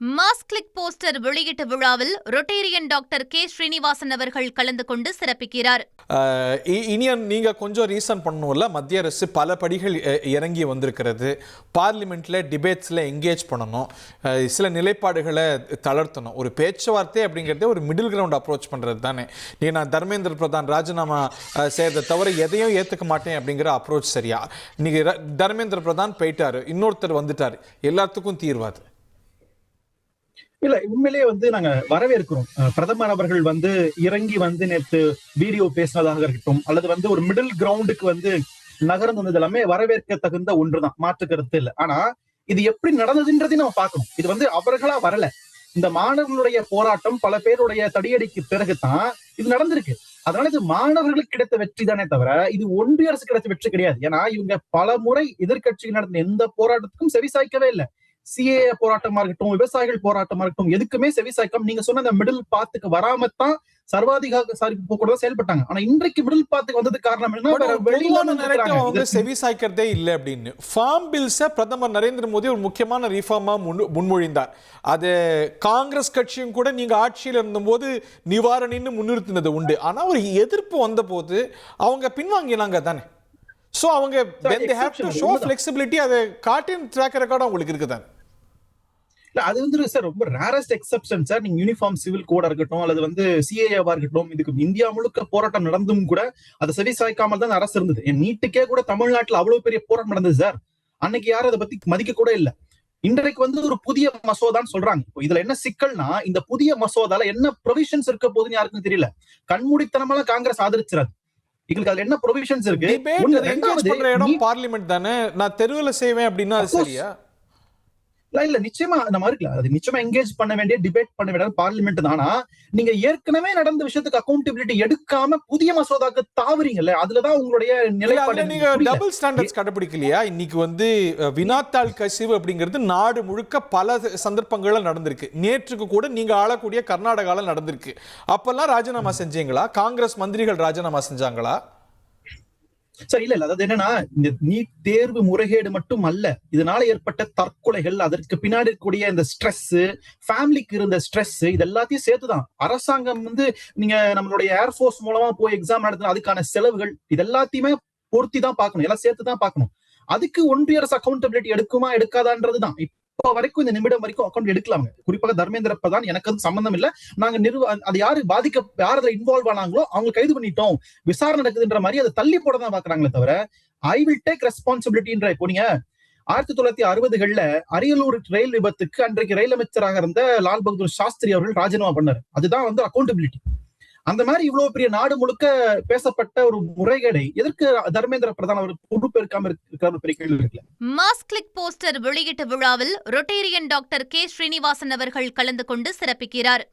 Mass click poster வெளியீட்டு விழாவில் Rotarian doctor K Srinivasan அவர்கள் கலந்து கொண்டு சிறப்பிக்கிறார். இனியன் நீங்க கொஞ்சம் ரீசன் பண்ணணும்ல, மத்திய அரசு பல படிகள் இறங்கி வந்திருக்கிறது. பார்லிமெண்ட்ல டிபேட்ஸ்ல என்கேஜ் பண்ணணும், சில நிலைப்பாடுகளை தளர்த்தணும். ஒரு பேச்சுவார்த்தை அப்படிங்கிறதே ஒரு மிடில் கிரவுண்ட் அப்ரோச் பண்றது தானே. நீ நான் தர்மேந்திர பிரதான் ராஜினாமா செய்யறதை தவிர எதையும் ஏத்துக்க மாட்டேன் அப்படிங்கிற அப்ரோச் சரியா? நீங்க தர்மேந்திர பிரதான் போயிட்டாரு, இன்னொருத்தர் வந்துட்டாரு, எல்லாத்துக்கும் தீர்வாது இல்ல. உண்மையிலேயே நாங்க வரவேற்கிறோம். பிரதமர் அவர்கள் இறங்கி நேற்று வீடியோ பேசினதாக இருக்கட்டும், அல்லது ஒரு மிடில் கிரவுண்டுக்கு நகர்ந்து வந்தது எல்லாமே வரவேற்க தகுந்த ஒன்றுதான், மாற்று கருத்து இல்லை. ஆனா இது எப்படி நடந்ததுன்றதையும் நம்ம பார்க்கணும். இது அவர்களா வரல. இந்த மாணவர்களுடைய போராட்டம், பல பேருடைய தடியடிக்கு பிறகுதான் இது நடந்திருக்கு. அதனால இது மாணவர்களுக்கு கிடைத்த வெற்றி தானே தவிர இது ஒன்றிய அரசு கிடைத்த வெற்றி கிடையாது. ஏன்னா இவங்க பல முறை எதிர்கட்சிகள் நடத்தின எந்த போராட்டத்துக்கும் செவிசாய்க்கவே இல்லை. சிஏ போராட்டமா இருக்கட்டும், விவசாயிகள் போராட்டமா இருக்கட்டும், எதுக்குமே செவிசாய்க்கம். நீங்க சொன்ன அந்த மிடில் பாத்துக்கு வராமத்தான் சர்வாதிகாரி போக்கூட செயல்பட்டாங்க. ஆனா இன்றைக்கு மிடில் பாத்துக்கு வந்தது காரணம் என்ன? செவிசாய்க்கிறதே இல்லை அப்படின்னு. ஃபார்ம் பில்ஸை பிரதமர் நரேந்திர மோடி ஒரு முக்கியமான ரிஃபார்மா முன்மொழிந்தார். அது காங்கிரஸ் கட்சியும் கூட நீங்க ஆட்சியில் இருந்தபோது நிவாரணின்னு முன்னிறுத்தினது உண்டு. ஆனா ஒரு எதிர்ப்பு வந்த போது அவங்க பின்வாங்கினாங்க தானே. சோ அவங்க when they have to show flexibility, அது கார்ட்டூன் ட்ராக் ரெக்கார்ட் உங்களுக்கு இருக்குதான். இல்ல அது சார் ரொம்ப ரேரஸ்ட் எக்ஸெப்ஷன் சார். நீங்க யூனிஃபார்ம் சிவில் கோடா இருக்கட்டும், அல்லது சிஏஏவா இருக்கட்டும், இதுக்கு இந்தியா முழுக்க போராட்டம் நடந்தும் கூட அதை செவி சாய்க்காமல் தான் அரசு இருந்தது. நீட்டுக்கே கூட தமிழ்நாட்டுல அவ்வளவு பெரிய போராட்டம் நடந்தது சார். அன்னைக்கு யாரும் அதை பத்தி மதிக்க கூட இல்ல. இன்றைக்கு ஒரு புதிய மசோதான்னு சொல்றாங்க. இதுல என்ன சிக்கல்னா, இந்த புதிய மசோதால என்ன ப்ரொவிஷன்ஸ் இருக்க போதுன்னு யாருக்கும் தெரியல. கண்மூடித்தனமால காங்கிரஸ் ஆதரிச்சிடாது. இதுக்கு அதுல என்ன ப்ரொவிஷன்ஸ் இருக்கு? பார்லிமெண்ட் தானே, நான் தெருவில் செய்வேன் அப்படின்னா சரியா? இல்ல நிச்சயமா நம்ம இருக்கலாம். அது நிச்சயமா என்கேஜ் பண்ண வேண்டிய, டிபேட் பண்ண வேண்டிய பார்லிமெண்ட் தானா. நீங்க ஏற்கனவே நடந்த விஷயத்துக்கு அக்கௌண்டபிலிட்டி எடுக்காம புதிய மசோதாக்கு தாவறீங்கல்ல, அதுலதான் உங்களுடைய நிலைப்பாடு. நீங்க டபுள் ஸ்டாண்டர்ட்ஸ் கடைபிடிக்கலையா? இன்னைக்கு வினாத்தாள் கசிவு அப்படிங்கிறது நாடு முழுக்க பல சந்தர்ப்பங்கள்ல நடந்திருக்கு. நேற்றுக்கு கூட நீங்க ஆளக்கூடிய கர்நாடகால நடந்திருக்கு. அப்பெல்லாம் ராஜினாமா செஞ்சீங்களா? காங்கிரஸ் மந்திரிகள் ராஜினாமா செஞ்சாங்களா? சரி, இல்ல அதாவது என்னன்னா, இந்த நீட் தேர்வு முறைகேடு மட்டும் அல்ல, இதனால ஏற்பட்ட தற்கொலைகள், அதற்கு பின்னாடி இருக்கக்கூடிய இந்த ஸ்ட்ரெஸ், ஃபேமிலிக்கு இருந்த ஸ்ட்ரெஸ், இது எல்லாத்தையும் சேர்த்துதான் அரசாங்கம் நீங்க நம்மளுடைய ஏர்போர்ஸ் மூலமா போய் எக்ஸாம் நடத்தின அதுக்கான செலவுகள், இது எல்லாத்தையுமே பொருத்தி தான் பார்க்கணும், எல்லாம் சேர்த்து தான் பார்க்கணும். அதுக்கு ஒன்றிய அரசு அக்கௌண்டபிலிட்டி எடுக்குமா எடுக்காதான்றதுதான். இப்போ வரைக்கும் இந்த நிமிடம் வரைக்கும் அக்கௌண்ட் எடுக்கலாங்க. குறிப்பாக தர்மேந்திர பிரதான் எனக்கு சம்பந்தம் இல்ல, நாங்க அது யாரு யார் அதுல இன்வால்வ் ஆனாங்களோ அவங்க கைது பண்ணிட்டோம், விசாரணை நடக்குதுன்ற மாதிரி அதை தள்ளி போட தான் பாக்குறாங்களே தவிர ஐ வில் டேக் ரெஸ்பான்சிபிலிட்டின்ற. இப்போ நீங்க 1960களில் அரியலூர் ரயில் விபத்துக்கு அன்றைக்கு ரயில் அமைச்சராக இருந்த லால் பகதூர் சாஸ்திரி அவர்கள் ராஜினாமா பண்ணாரு. அதுதான் அக்கௌண்டபிலிட்டி. அந்த மாதிரி இவ்வளவு பெரிய நாடு முழுக்க பேசப்பட்ட ஒரு முறைகேடை எதற்கு தர்மேந்திர பிரதான் அவர் பொறுப்பேற்காம இருக்கிற பெரிய கேள்வி இருக்குல்ல. மாஸ் கிளிக் போஸ்டர் வெளியீட்டு விழாவில் ரொட்டேரியன் டாக்டர் கே ஸ்ரீனிவாசன் அவர்கள் கலந்து கொண்டு சிறப்பிக்கிறார்.